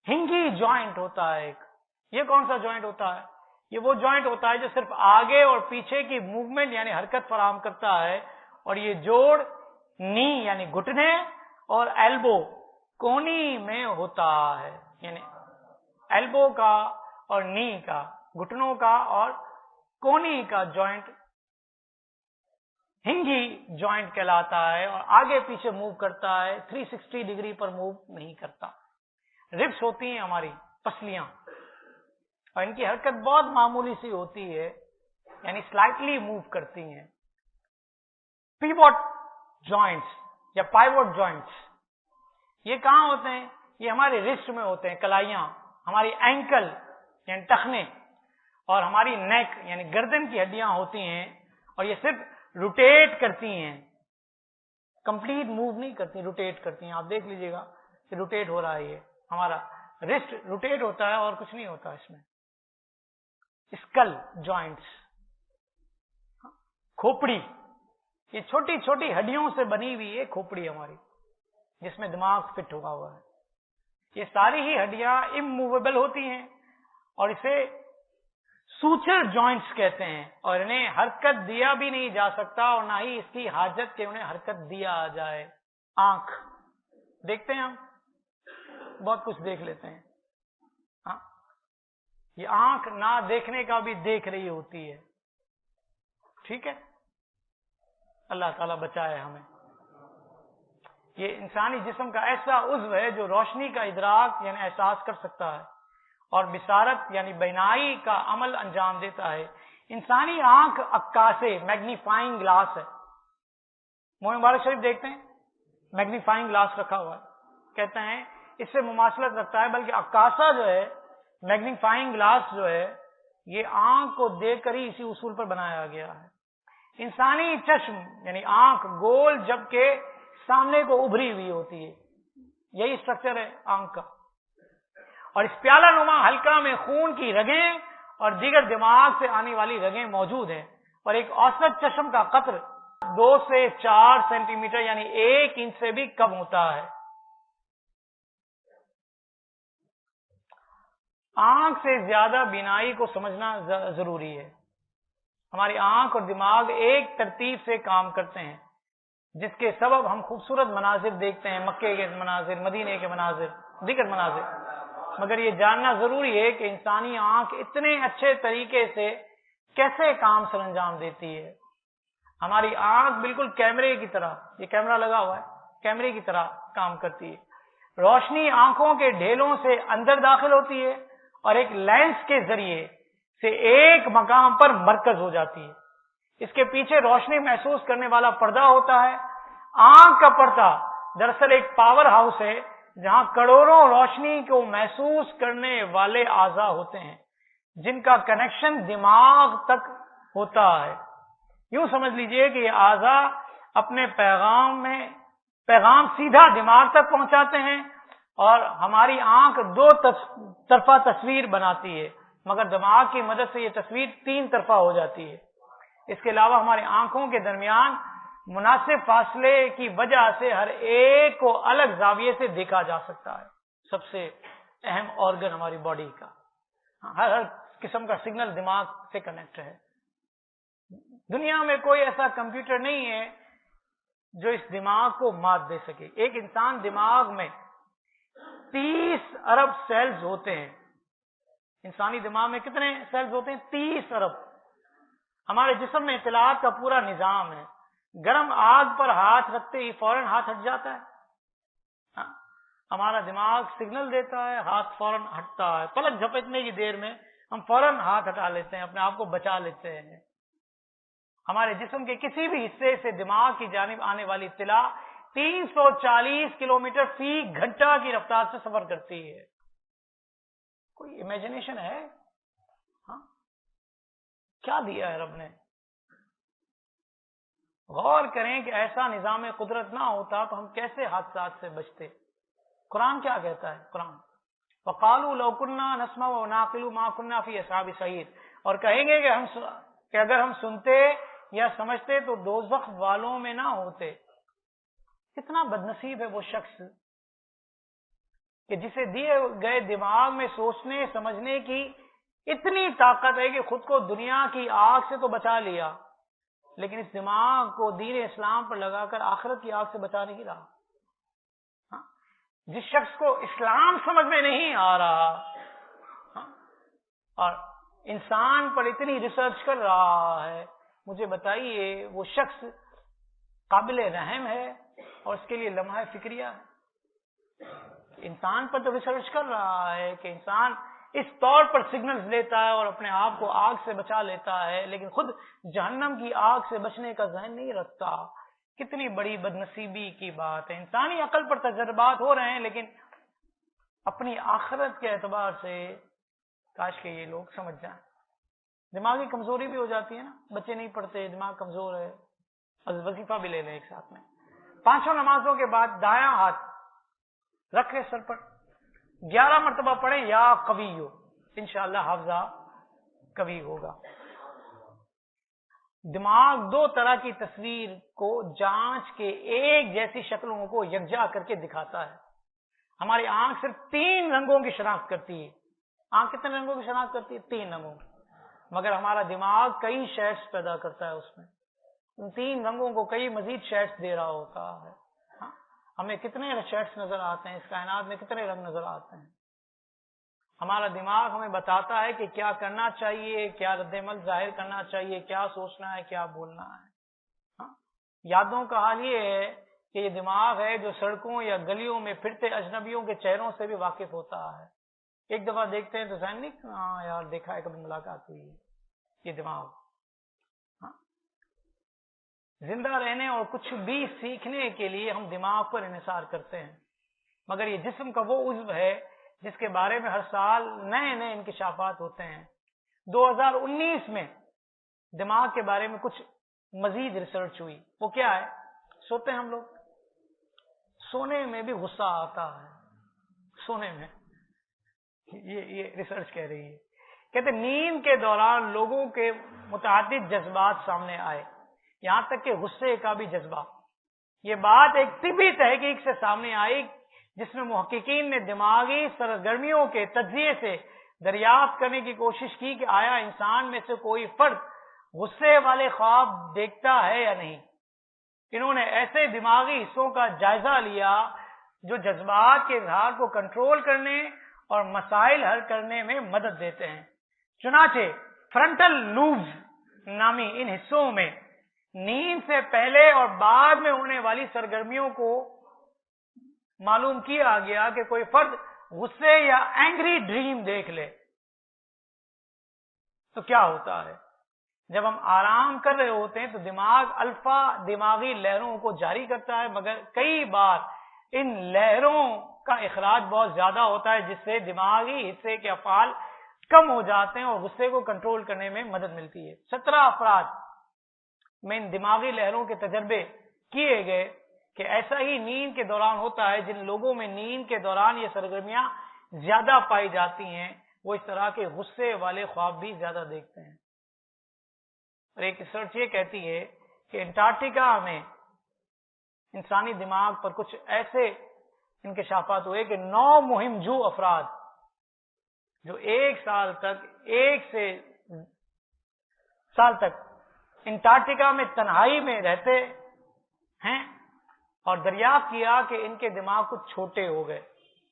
[SPEAKER 1] ہنگی جوائنٹ ہوتا ہے ایک یہ کون سا جوائنٹ ہوتا ہے یہ وہ جوائنٹ ہوتا ہے جو صرف آگے اور پیچھے کی موومنٹ یعنی حرکت فراہم کرتا ہے اور یہ جوڑ نی یعنی گھٹنے اور ایلبو کونی میں ہوتا ہے یعنی ایلبو کا اور نی کا گھٹنوں کا اور کونی کا جوائنٹ ہنگی جوائنٹ کہلاتا ہے اور آگے پیچھے موو کرتا ہے 360 ڈگری پر موو نہیں کرتا. ربس ہوتی ہیں ہماری پسلیاں اور ان کی حرکت بہت معمولی سی ہوتی ہے یعنی سلائٹلی موو کرتی ہیں. پیوٹ جوائنٹس یا پائیوٹ جوائنٹس یہ کہاں ہوتے ہیں یہ ہمارے رسٹ میں ہوتے ہیں کلائیاں ہماری اینکل یعنی ٹخنے اور ہماری نیک یعنی گردن کی ہڈیاں ہوتی ہیں اور یہ صرف روٹیٹ کرتی ہیں کمپلیٹ موو نہیں کرتی روٹیٹ کرتی ہیں. آپ دیکھ لیجئے گا کہ روٹیٹ ہو رہا ہے یہ ہمارا رسٹ روٹیٹ ہوتا ہے اور کچھ نہیں ہوتا اس میں. اسکل جوائنٹس کھوپڑی یہ چھوٹی چھوٹی ہڈیوں سے بنی ہوئی ہے کھوپڑی ہماری جس میں دماغ فٹ ہوا ہے. یہ ساری ہی ہڈیاں اموویبل ہوتی ہیں اور اسے سوچر جوائنٹس کہتے ہیں اور انہیں حرکت دیا بھی نہیں جا سکتا اور نہ ہی اس کی حاجت کہ انہیں حرکت دیا جائے. آنکھ دیکھتے ہیں ہم بہت کچھ دیکھ لیتے ہیں یہ آنکھ نہ دیکھنے کا بھی دیکھ رہی ہوتی ہے. ٹھیک ہے اللہ تعالیٰ بچائے ہمیں. یہ انسانی جسم کا ایسا عضو ہے جو روشنی کا ادراک یعنی احساس کر سکتا ہے اور بصارت یعنی بینائی کا عمل انجام دیتا ہے. انسانی آنکھ عکاسے میگنیفائنگ گلاس ہے. مومن مبارک شریف دیکھتے ہیں میگنیفائنگ گلاس رکھا ہوا ہے کہتے ہیں اس سے مماثلت رکھتا ہے بلکہ عکاسہ جو ہے میگنیفائنگ گلاس جو ہے یہ آنکھ کو دیکھ کر ہی اسی اصول پر بنایا گیا ہے. انسانی چشم یعنی آنکھ گول جبکہ سامنے کو ابھری ہوئی ہوتی ہے یہی اسٹرکچر ہے آنکھ کا اور اس پیالہ نما حلقہ میں خون کی رگیں اور دیگر دماغ سے آنے والی رگیں موجود ہیں اور ایک اوسط چشم کا قطر 2 سے 4 سینٹی میٹر یعنی 1 انچ سے بھی کم ہوتا ہے. آنکھ سے زیادہ بینائی کو سمجھنا ضروری ہے. ہماری آنکھ اور دماغ ایک ترتیب سے کام کرتے ہیں جس کے سبب ہم خوبصورت مناظر دیکھتے ہیں مکے کے مناظر مدینے کے مناظر دیگر مناظر. مگر یہ جاننا ضروری ہے کہ انسانی آنکھ اتنے اچھے طریقے سے کیسے کام سر انجام دیتی ہے. ہماری آنکھ بالکل کیمرے کی طرح یہ کیمرہ لگا ہوا ہے کیمرے کی طرح کام کرتی ہے. روشنی آنکھوں کے ڈھیلوں سے اندر داخل ہوتی ہے اور ایک لینس کے ذریعے سے ایک مقام پر مرکز ہو جاتی ہے. اس کے پیچھے روشنی محسوس کرنے والا پردہ ہوتا ہے. آنکھ کا پردہ دراصل ایک پاور ہاؤس ہے جہاں کروڑوں روشنی کو محسوس کرنے والے اعضاء ہوتے ہیں جن کا کنیکشن دماغ تک ہوتا ہے. یوں سمجھ لیجئے کہ یہ اعضاء اپنے پیغام سیدھا دماغ تک پہنچاتے ہیں اور ہماری آنکھ دو طرفہ تصویر بناتی ہے، مگر دماغ کی مدد سے یہ تصویر تین طرفہ ہو جاتی ہے. اس کے علاوہ ہماری آنکھوں کے درمیان مناسب فاصلے کی وجہ سے ہر ایک کو الگ زاویے سے دیکھا جا سکتا ہے. سب سے اہم آرگن ہماری باڈی کا، ہر قسم کا سگنل دماغ سے کنیکٹ ہے. دنیا میں کوئی ایسا کمپیوٹر نہیں ہے جو اس دماغ کو مات دے سکے. ایک انسان دماغ میں 30 ارب سیلز ہوتے ہیں. انسانی دماغ میں کتنے سیلز ہوتے ہیں؟ 30 ارب. ہمارے جسم میں اطلاعات کا پورا نظام ہے. گرم آگ پر ہاتھ رکھتے ہی فوراً ہاتھ ہٹ جاتا ہے. ہمارا دماغ سگنل دیتا ہے، ہاتھ فوراً ہٹتا ہے. پلک جھپکنے کی دیر میں ہم فوراً ہاتھ ہٹا لیتے ہیں، اپنے آپ کو بچا لیتے ہیں. ہمارے جسم کے کسی بھی حصے سے دماغ کی جانب آنے والی اطلاع 340 کلومیٹر فی گھنٹہ کی رفتار سے سفر کرتی ہے. کوئی امیجنیشن ہے؟ کیا دیا ہے رب نے؟ غور کریں کہ ایسا نظام قدرت نہ ہوتا تو ہم کیسے حادثات سے بچتے. قرآن کیا کہتا ہے؟ قرآن وقالوا لو كنا نسمع ونعقل ما كنا في اصحاب السعير، اور کہیں گے کہ اگر ہم سنتے یا سمجھتے تو دوزخ والوں میں نہ ہوتے. کتنا بدنصیب ہے وہ شخص کہ جسے دیے گئے دماغ میں سوچنے سمجھنے کی اتنی طاقت ہے کہ خود کو دنیا کی آگ سے تو بچا لیا، لیکن اس دماغ کو دین اسلام پر لگا کر آخرت کی آگ سے بچا نہیں رہا. جس شخص کو اسلام سمجھ میں نہیں آ رہا اور انسان پر اتنی ریسرچ کر رہا ہے، مجھے بتائیے وہ شخص قابل رحم ہے اور اس کے لیے لمحہ فکریہ ہے؟ انسان پر تو ریسرچ کر رہا ہے کہ انسان اس طور پر سگنلز لیتا ہے اور اپنے آپ کو آگ سے بچا لیتا ہے، لیکن خود جہنم کی آگ سے بچنے کا ذہن نہیں رکھتا. کتنی بڑی بدنصیبی کی بات ہے. انسانی عقل پر تجربات ہو رہے ہیں، لیکن اپنی آخرت کے اعتبار سے کاش کہ یہ لوگ سمجھ جائیں. دماغی کمزوری بھی ہو جاتی ہے نا، بچے نہیں پڑھتے، دماغ کمزور ہے. وظیفہ بھی لے لیں ایک ساتھ میں. 5 نمازوں کے بعد دایاں ہاتھ رکھے سر پر، 11 مرتبہ پڑھیں یا قوی ہو، انشاءاللہ حافظہ کبھی ہوگا. دماغ 2 طرح کی تصویر کو جانچ کے ایک جیسی شکلوں کو یکجا کر کے دکھاتا ہے. ہماری آنکھ صرف 3 رنگوں کی شناخت کرتی ہے. آنکھ کتنے رنگوں کی شناخت کرتی ہے؟ 3 رنگوں. مگر ہمارا دماغ کئی شیڈز پیدا کرتا ہے. اس میں ان 3 رنگوں کو کئی مزید شیڈز دے رہا ہوتا ہے. ہمیں کتنے شیڈز نظر آتے ہیں، اس کائنات میں کتنے رنگ نظر آتے ہیں. ہمارا دماغ ہمیں بتاتا ہے کہ کیا کرنا چاہیے، کیا رد عمل ظاہر کرنا چاہیے، کیا سوچنا ہے، کیا بولنا ہے. یادوں کا حال یہ ہے کہ یہ دماغ ہے جو سڑکوں یا گلیوں میں پھرتے اجنبیوں کے چہروں سے بھی واقف ہوتا ہے. ایک دفعہ دیکھتے ہیں تو ذہن نہیں، ہاں یار دیکھا ہے، کبھی ملاقات ہوئی. یہ دماغ زندہ رہنے اور کچھ بھی سیکھنے کے لیے ہم دماغ پر انحصار کرتے ہیں، مگر یہ جسم کا وہ عضو ہے جس کے بارے میں ہر سال نئے نئے انکشافات ہوتے ہیں. 2019 میں دماغ کے بارے میں کچھ مزید ریسرچ ہوئی. وہ کیا ہے؟ سوتے ہیں ہم لوگ، سونے میں بھی غصہ آتا ہے. سونے میں یہ ریسرچ کہہ رہی ہے. کہتے نیند کے دوران لوگوں کے متعدد جذبات سامنے آئے، یہاں تک کہ غصے کا بھی جذبہ. یہ بات ایک طبی تحقیق سے سامنے آئی جس میں محققین نے دماغی سرگرمیوں کے تجزیے سے دریافت کرنے کی کوشش کی کہ آیا انسان میں سے کوئی فرد غصے والے خواب دیکھتا ہے یا نہیں. انہوں نے ایسے دماغی حصوں کا جائزہ لیا جو جذبات کے اظہار کو کنٹرول کرنے اور مسائل حل کرنے میں مدد دیتے ہیں. چنانچہ فرنٹل لوبز نامی ان حصوں میں نیند سے پہلے اور بعد میں ہونے والی سرگرمیوں کو معلوم کیا گیا کہ کوئی فرد غصے یا اینگری ڈریم دیکھ لے تو کیا ہوتا ہے؟ جب ہم آرام کر رہے ہوتے ہیں تو دماغ الفا دماغی لہروں کو جاری کرتا ہے، مگر کئی بار ان لہروں کا اخراج بہت زیادہ ہوتا ہے، جس سے دماغی حصے کے افعال کم ہو جاتے ہیں اور غصے کو کنٹرول کرنے میں مدد ملتی ہے۔ 17 افراد میں ان دماغی لہروں کے تجربے کیے گئے کہ ایسا ہی نیند کے دوران ہوتا ہے۔ جن لوگوں میں نیند کے دوران یہ سرگرمیاں زیادہ پائی جاتی ہیں وہ اس طرح کے غصے والے خواب بھی زیادہ دیکھتے ہیں۔ اور ایک ریسرچ یہ کہتی ہے کہ انٹارکٹیکا میں انسانی دماغ پر کچھ ایسے انکشافات ہوئے کہ 9 مہم جو افراد جو ایک سال تک انٹارکٹیکا میں تنہائی میں رہتے ہیں اور دریافت کیا کہ ان کے دماغ کچھ چھوٹے ہو گئے۔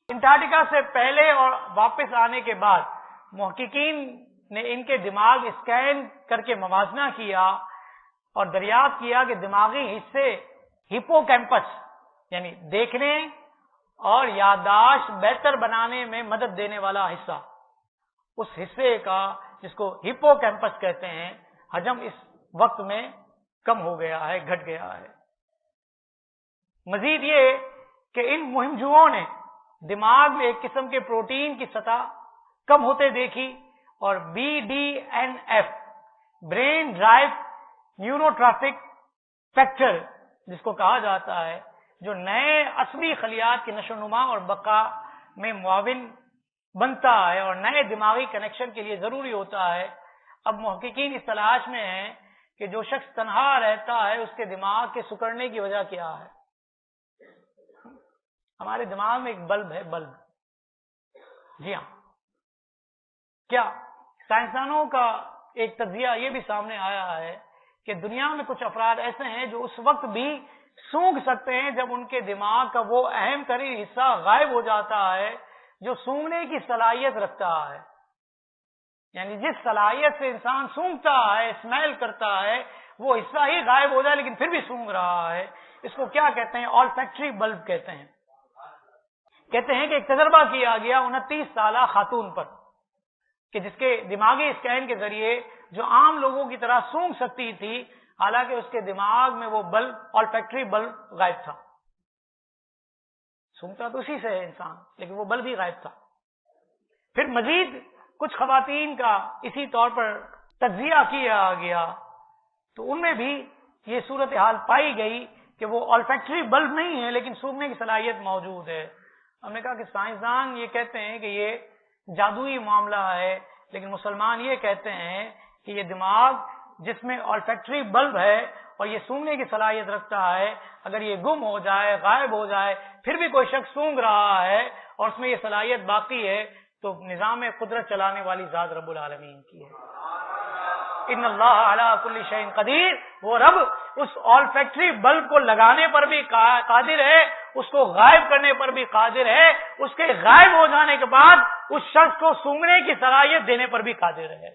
[SPEAKER 1] انٹارکٹیکا سے پہلے اور واپس آنے کے بعد محققین نے ان کے دماغ اسکین کر کے موازنہ کیا اور دریافت کیا کہ دماغی حصے ہپوکیمپس یعنی دیکھنے اور یادداشت بہتر بنانے میں مدد دینے والا حصہ، اس حصے کا جس کو ہپوکیمپس کہتے ہیں، حجم اس وقت میں کم ہو گیا ہے، گھٹ گیا ہے۔ مزید یہ کہ ان مہمجوؤں نے دماغ میں ایک قسم کے پروٹین کی سطح کم ہوتے دیکھی اور BDNF برین ڈرائیو نیوروٹرافک فیکٹر جس کو کہا جاتا ہے، جو نئے عصبی خلیات کی نشو و نما اور بقا میں معاون بنتا ہے اور نئے دماغی کنیکشن کے لیے ضروری ہوتا ہے۔ اب محققین اس تلاش میں ہیں کہ جو شخص تنہا رہتا ہے اس کے دماغ کے سکڑنے کی وجہ کیا ہے۔ ہمارے دماغ میں ایک بلب ہے، بلب، جی ہاں، کیا سائنسدانوں کا ایک تجزیہ یہ بھی سامنے آیا ہے کہ دنیا میں کچھ افراد ایسے ہیں جو اس وقت بھی سونگھ سکتے ہیں جب ان کے دماغ کا وہ اہم ترین حصہ غائب ہو جاتا ہے جو سونگھنے کی صلاحیت رکھتا ہے۔ یعنی جس صلاحیت سے انسان سونگھتا ہے، اسمیل کرتا ہے، وہ حصہ ہی غائب ہو جائے لیکن پھر بھی سونگھ رہا ہے۔ اس کو کیا کہتے ہیں؟ آلفیکٹری بلب کہتے ہیں۔ کہتے ہیں کہ ایک تجربہ کیا گیا 29 سالہ خاتون پر کہ جس کے دماغی اسکین کے ذریعے جو عام لوگوں کی طرح سونگھ سکتی تھی، حالانکہ اس کے دماغ میں وہ بلب، آلفیکٹری بلب، غائب تھا۔ سونگھتا تو اسی سے ہے انسان، لیکن وہ بلب ہی غائب تھا۔ پھر مزید کچھ خواتین کا اسی طور پر تجزیہ کیا گیا تو ان میں بھی یہ صورتحال پائی گئی کہ وہ آلفیکٹری بلب نہیں ہے لیکن سونگھنے کی صلاحیت موجود ہے۔ ہم نے کہا کہ سائنسدان یہ کہتے ہیں کہ یہ جادوئی معاملہ ہے، لیکن مسلمان یہ کہتے ہیں کہ یہ دماغ جس میں آلفیکٹری بلب ہے اور یہ سونگھنے کی صلاحیت رکھتا ہے، اگر یہ گم ہو جائے، غائب ہو جائے، پھر بھی کوئی شخص سونگھ رہا ہے اور اس میں یہ صلاحیت باقی ہے تو نظام قدرت چلانے والی ذات رب العالمین کی ہے۔ ان اللہ علی کل شیء قدیر، وہ رب اس آلفیکٹری بلب کو لگانے پر بھی قادر ہے، اس کو غائب کرنے پر بھی قادر ہے، اس کے غائب ہو جانے کے بعد اس شخص کو سونگھنے کی صلاحیت دینے پر بھی قادر ہے۔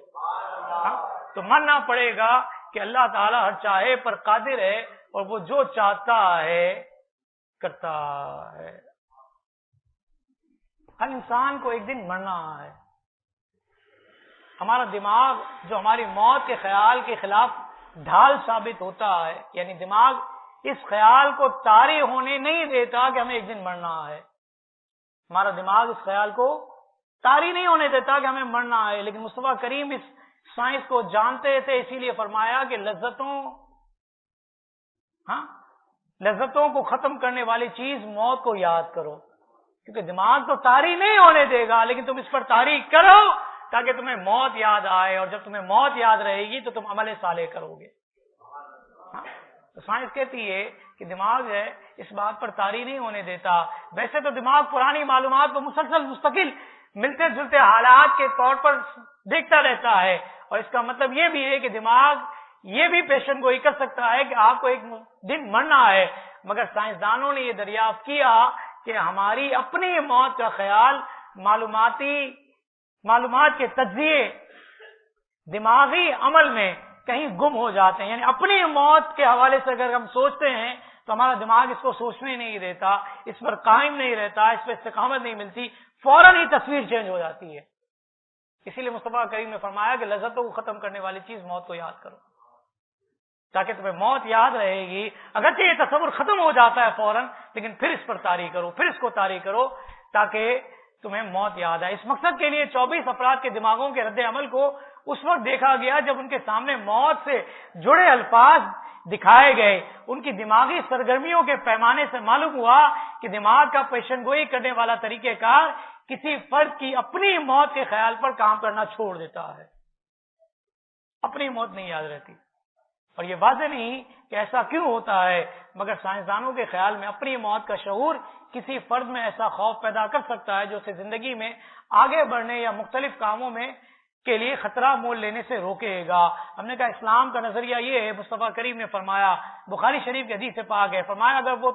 [SPEAKER 1] تو ماننا پڑے گا کہ اللہ تعالی ہر چاہے پر قادر ہے اور وہ جو چاہتا ہے کرتا ہے۔ ہر انسان کو ایک دن مرنا ہے۔ ہمارا دماغ جو ہماری موت کے خیال کے خلاف ڈھال ثابت ہوتا ہے، یعنی دماغ اس خیال کو طاری ہونے نہیں دیتا کہ ہمیں ایک دن مرنا ہے۔ ہمارا دماغ اس خیال کو طاری نہیں ہونے دیتا کہ ہمیں مرنا ہے، لیکن مصطفیٰ کریم اس سائنس کو جانتے تھے، اسی لیے فرمایا کہ لذتوں کو ختم کرنے والی چیز موت کو یاد کرو، کیونکہ دماغ تو طاری نہیں ہونے دے گا، لیکن تم اس پر طاری کرو تاکہ تمہیں موت یاد آئے، اور جب تمہیں موت یاد رہے گی تو تم عمل صالح کرو گے۔ تو سائنس کہتی ہے کہ دماغ ہے اس بات پر طاری نہیں ہونے دیتا۔ ویسے تو دماغ پرانی معلومات کو مسلسل مستقل ملتے جلتے حالات کے طور پر دیکھتا رہتا ہے، اور اس کا مطلب یہ بھی ہے کہ دماغ یہ بھی پیشن گوئی کر سکتا ہے کہ آپ کو ایک دن مرنا ہے، مگر سائنسدانوں نے یہ دریافت کیا کہ ہماری اپنی موت کا خیال معلومات کے تجزیے دماغی عمل میں کہیں گم ہو جاتے ہیں، یعنی اپنی موت کے حوالے سے اگر ہم سوچتے ہیں تو ہمارا دماغ اس کو سوچنے نہیں دیتا، اس پر قائم نہیں رہتا، اس پہ استقامت نہیں ملتی، فوراً ہی تصویر چینج ہو جاتی ہے۔ اسی لیے مصطفیٰ کریم نے فرمایا کہ لذتوں کو ختم کرنے والی چیز موت کو یاد کرو، تاکہ تمہیں موت یاد رہے گی۔ اگرچہ یہ تصور ختم ہو جاتا ہے فوراً، لیکن پھر اس پر طاری کرو، پھر اس کو طاری کرو تاکہ تمہیں موت یاد آئے۔ اس مقصد کے لیے 24 افراد کے دماغوں کے رد عمل کو اس وقت دیکھا گیا جب ان کے سامنے موت سے جڑے الفاظ دکھائے گئے۔ ان کی دماغی سرگرمیوں کے پیمانے سے معلوم ہوا کہ دماغ کا پیشن گوئی کرنے والا طریقہ کار کسی فرد کی اپنی موت کے خیال پر کام کرنا چھوڑ دیتا ہے، اپنی موت نہیں یاد رہتی۔ اور یہ واضح نہیں کہ ایسا کیوں ہوتا ہے، مگر سائنسدانوں کے خیال میں اپنی موت کا شعور کسی فرد میں ایسا خوف پیدا کر سکتا ہے جو اسے زندگی میں آگے بڑھنے یا مختلف کاموں میں کے لیے خطرہ مول لینے سے روکے گا۔ ہم نے کہا اسلام کا نظریہ یہ ہے، مصطفیٰ کریم نے فرمایا، بخاری شریف کی حدیث سے پاک ہے، فرمایا اگر وہ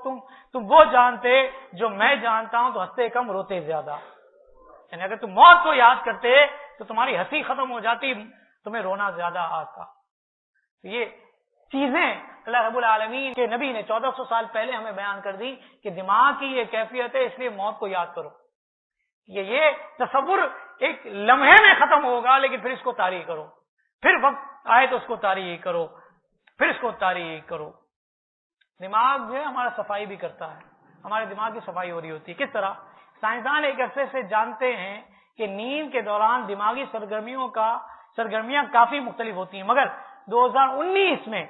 [SPEAKER 1] تم وہ جانتے جو میں جانتا ہوں تو ہنستے کم روتے زیادہ۔ یعنی اگر تم موت کو یاد کرتے تو تمہاری ہنسی ختم ہو جاتی، تمہیں رونا زیادہ آتا۔ یہ چیزیں اللہ رب العالمین کے نبی نے 1400 سال پہلے ہمیں بیان کر دی کہ دماغ کی یہ کیفیت ہے، اس لیے موت کو یاد کرو۔ یہ تصور ایک لمحے میں ختم ہوگا، لیکن پھر اس کو تاریخ کرو، پھر وقت آئے تو اس کو تاریخ کرو، پھر اس کو تاریخ کرو۔ دماغ جو ہے ہمارا صفائی بھی کرتا ہے، ہمارے دماغ کی صفائی ہو رہی ہوتی ہے۔ کس طرح؟ سائنسدان ایک عرصے سے جانتے ہیں کہ نیند کے دوران دماغی سرگرمیاں کافی مختلف ہوتی ہیں، مگر 2019 میں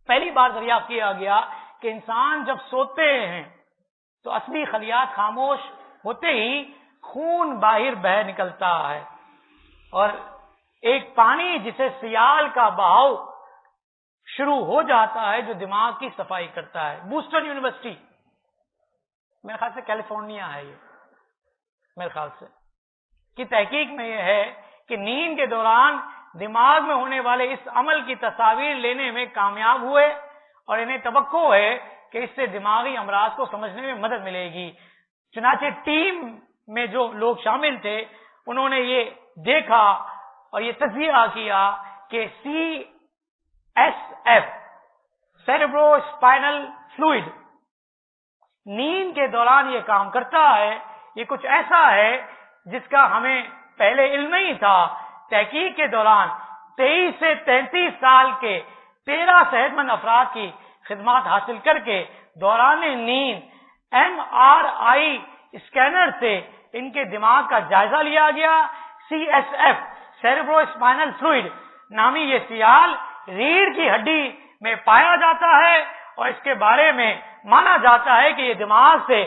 [SPEAKER 1] پہلی بار دریافت کیا گیا کہ انسان جب سوتے ہیں تو عصبی خلیات خاموش ہوتے ہی خون باہر بہہ نکلتا ہے، اور ایک پانی جسے سیال کا بہاؤ شروع ہو جاتا ہے جو دماغ کی صفائی کرتا ہے۔ بوسٹن یونیورسٹی، میرے خیال سے کیلیفورنیا ہے، یہ میرے خیال سے کی تحقیق میں یہ ہے کہ نیند کے دوران دماغ میں ہونے والے اس عمل کی تصاویر لینے میں کامیاب ہوئے، اور انہیں توقع ہے کہ اس سے دماغی امراض کو سمجھنے میں مدد ملے گی۔ چنانچہ ٹیم میں جو لوگ شامل تھے انہوں نے یہ دیکھا اور یہ تجزیہ کیا کہ CSF سیریبرو اسپائنل فلوئڈ نیند کے دوران یہ کام کرتا ہے۔ یہ کچھ ایسا ہے جس کا ہمیں پہلے علم نہیں تھا۔ تحقیق کے دوران 23 سے 33 سال کے 13 صحت مند افراد کی خدمات حاصل کر کے دوران نیند MRI اسکینر سے ان کے دماغ کا جائزہ لیا گیا۔ CSF سیریبرو اسپائنل فلوئڈ نامی یہ سیال ریڑھ کی ہڈی میں پایا جاتا ہے، اور اس کے بارے میں مانا جاتا ہے کہ یہ دماغ سے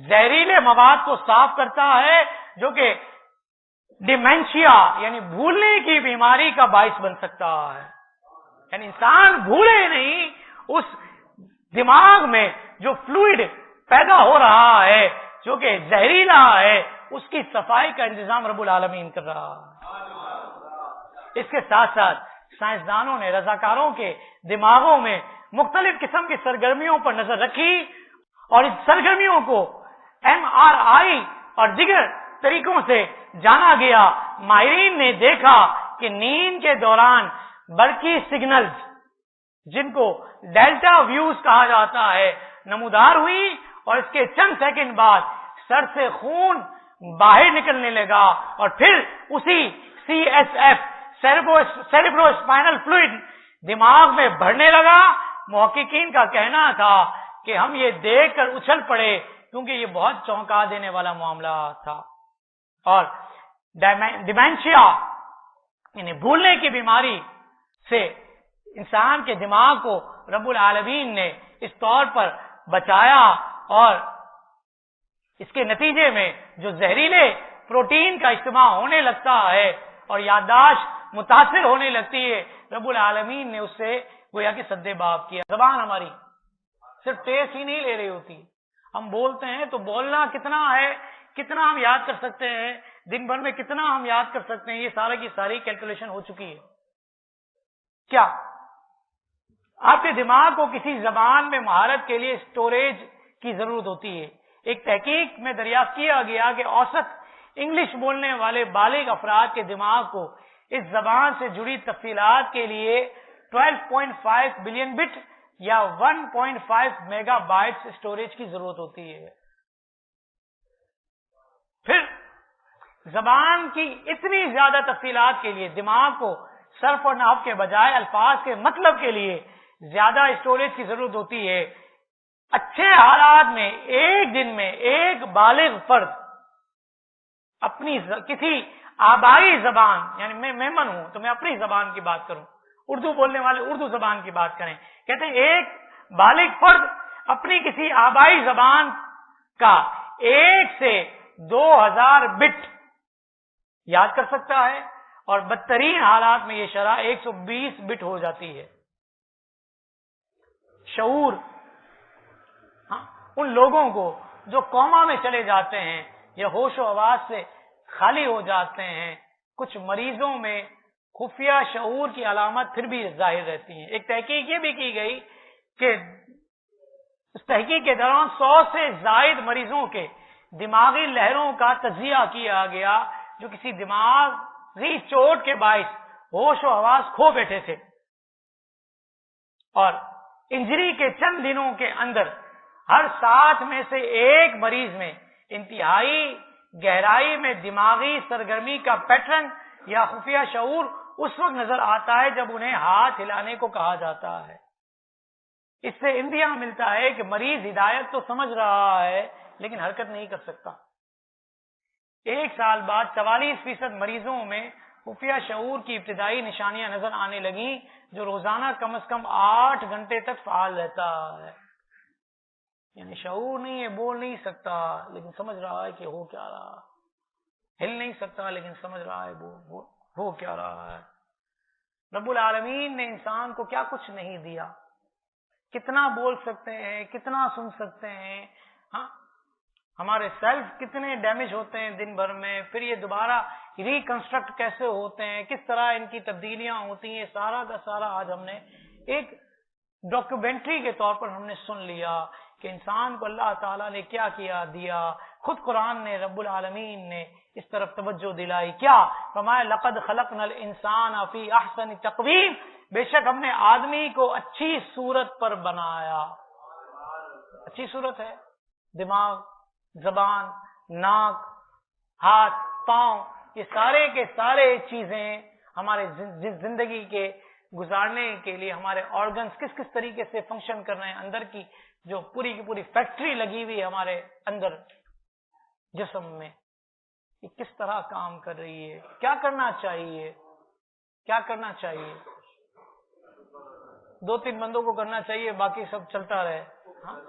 [SPEAKER 1] زہریلے مواد کو صاف کرتا ہے جو کہ ڈیمینشیا یعنی بھولنے کی بیماری کا باعث بن سکتا ہے۔ یعنی انسان بھولے نہیں، اس دماغ میں جو فلوئڈ پیدا ہو رہا ہے جو کہ زہریلا ہے، اس کی صفائی کا انتظام رب العالمین کر رہا ہے۔ اس کے ساتھ ساتھ سائنسدانوں نے رضاکاروں کے دماغوں میں مختلف قسم کی سرگرمیوں پر نظر رکھی، اور اس سرگرمیوں کو MRI اور دیگر طریقوں سے جانا گیا۔ ماہرین نے دیکھا کہ نیند کے دوران برقی سگنلز جن کو ڈیلٹا ویوز کہا جاتا ہے نمودار ہوئی، اور اس کے چند سیکنڈ بعد سر سے خون باہر نکلنے لگا، اور پھر اسی CSF سیریبرو اسپائنل فلوئڈ دماغ میں بڑھنے لگا۔ محققین کا کہنا تھا کہ ہم یہ دیکھ کر اچھل پڑے کیونکہ یہ بہت چونکا دینے والا معاملہ تھا، اور ڈیمینشیا یعنی بھولنے کی بیماری سے انسان کے دماغ کو رب العالمین نے اس طور پر بچایا، اور اس کے نتیجے میں جو زہریلے پروٹین کا اجتماع ہونے لگتا ہے اور یادداشت متاثر ہونے لگتی ہے، رب العالمین نے اس سے گویا کہ سد باب کیا۔ زبان ہماری صرف ٹیسٹ ہی نہیں لے رہی ہوتی، ہم بولتے ہیں تو بولنا کتنا ہے، کتنا ہم یاد کر سکتے ہیں، دن بھر میں کتنا ہم یاد کر سکتے ہیں، یہ سارے کی ساری کیلکولیشن ہو چکی ہے۔ کیا آپ کے دماغ کو کسی زبان میں مہارت کے لیے اسٹوریج کی ضرورت ہوتی ہے؟ ایک تحقیق میں دریافت کیا گیا کہ اوسط انگلش بولنے والے بالغ افراد کے دماغ کو اس زبان سے جڑی تفصیلات کے لیے 12.5 بلین بٹ یا 1.5 میگا بائٹس اسٹوریج کی ضرورت ہوتی ہے۔ پھر زبان کی اتنی زیادہ تفصیلات کے لیے دماغ کو صرف اور نحو کے بجائے الفاظ کے مطلب کے لیے زیادہ اسٹوریج کی ضرورت ہوتی ہے. اچھے حالات میں ایک دن میں ایک بالغ فرد اپنی کسی آبائی زبان، یعنی میں مہمان ہوں تو میں اپنی زبان کی بات کروں، اردو بولنے والے اردو زبان کی بات کریں، کہتے ہیں ایک بالغ فرد اپنی کسی آبائی زبان کا 1 سے 2000 بٹ یاد کر سکتا ہے، اور بدترین حالات میں یہ شرح 120 بٹ ہو جاتی ہے. شعور ان لوگوں کو جو کوما میں چلے جاتے ہیں یا ہوش و حواس سے خالی ہو جاتے ہیں، کچھ مریضوں میں خفیہ شعور کی علامت پھر بھی ظاہر رہتی ہیں. ایک تحقیق یہ بھی کی گئی کہ اس تحقیق کے دوران 100 سے زائد مریضوں کے دماغی لہروں کا تجزیہ کیا گیا جو کسی دماغی چوٹ کے باعث ہوش و حواس کھو بیٹھے تھے، اور انجری کے چند دنوں کے اندر ہر 7 میں سے ایک مریض میں انتہائی گہرائی میں دماغی سرگرمی کا پیٹرن یا خفیہ شعور اس وقت نظر آتا ہے جب انہیں ہاتھ ہلانے کو کہا جاتا ہے. اس سے اندیا ملتا ہے کہ مریض ہدایت تو سمجھ رہا ہے لیکن حرکت نہیں کر سکتا. 1 سال بعد 44% مریضوں میں خفیہ شعور کی ابتدائی نشانیاں نظر آنے لگیں جو روزانہ کم از کم 8 گھنٹے تک فعال رہتا ہے. یعنی شعور نہیں ہے، بول نہیں سکتا لیکن سمجھ رہا ہے کہ ہو کیا رہا ہے، ہل نہیں سکتا لیکن سمجھ رہا ہے ہو کیا رہا ہے. رب العالمین نے انسان کو کیا کچھ نہیں دیا، کتنا بول سکتے ہیں، کتنا سن سکتے ہیں. ہاں ہمارے سیلف کتنے ڈیمیج ہوتے ہیں دن بھر میں، پھر یہ دوبارہ ریکنسٹرکٹ کیسے ہوتے ہیں، کس طرح ان کی تبدیلیاں ہوتی ہیں، سارا کا سارا آج ہم نے ایک ڈاکیومنٹری کے طور پر ہم نے سن لیا کہ انسان کو اللہ تعالیٰ نے کیا کیا دیا. خود قرآن نے رب العالمین نے اس طرف توجہ دلائی. کیا فرمایا؟ لقد خلقنا الانسان فی احسن تقویم، بے شک ہم نے آدمی کو اچھی صورت پر بنایا. اچھی صورت ہے، دماغ، زبان، ناک، ہاتھ، پاؤں، یہ سارے کے سارے چیزیں ہمارے زندگی کے گزارنے کے لیے ہمارے آرگنز کس کس طریقے سے فنکشن کر رہے ہیں، اندر کی جو پوری کی پوری فیکٹری لگی ہوئی ہمارے اندر جسم میں، یہ کس طرح کام کر رہی ہے. کیا کرنا چاہیے، کیا کرنا چاہیے؟ 2-3 بندوں کو کرنا چاہیے، باقی سب چلتا رہے. ہاں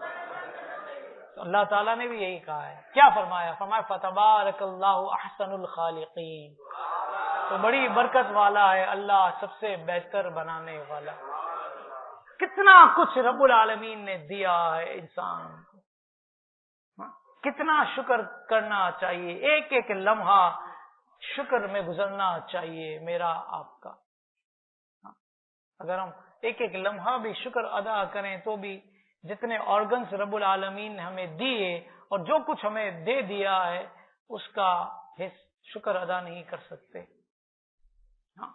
[SPEAKER 1] تو اللہ تعالیٰ نے بھی یہی کہا ہے. کیا فرمایا؟ فرمایا فتبارک اللہ احسن الخالقین، تو بڑی برکت والا ہے اللہ، سب سے بہتر بنانے والا. کتنا کچھ رب العالمین نے دیا ہے انسان کو، کتنا شکر کرنا چاہیے، ایک ایک لمحہ شکر میں گزرنا چاہیے میرا آپ کا. اگر ہم ایک ایک لمحہ بھی شکر ادا کریں تو بھی جتنے آرگنز رب العالمین نے ہمیں دیے اور جو کچھ ہمیں دے دیا ہے اس کا شکر ادا نہیں کر سکتے. ہاں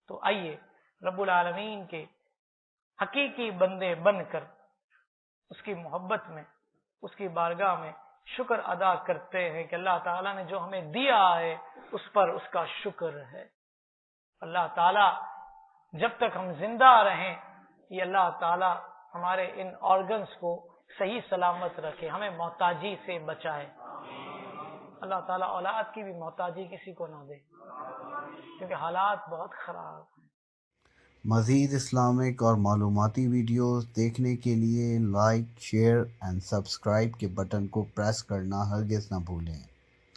[SPEAKER 1] تو آئیے رب العالمین کے حقیقی بندے بن کر اس کی محبت میں، اس کی بارگاہ میں شکر ادا کرتے ہیں کہ اللہ تعالیٰ نے جو ہمیں دیا ہے اس پر اس کا شکر ہے. اللہ تعالیٰ جب تک ہم زندہ رہیں یہ اللہ تعالیٰ ہمارے ان آرگنز کو صحیح سلامت رکھے، ہمیں محتاجی سے بچائے. اللہ تعالیٰ اولاد کی بھی محتاجی کسی کو نہ دے کیونکہ حالات بہت خراب ہیں.
[SPEAKER 2] مزید اسلامک اور معلوماتی ویڈیوز دیکھنے کے لیے لائک، شیئر اینڈ سبسکرائب کے بٹن کو پریس کرنا ہرگز نہ بھولیں.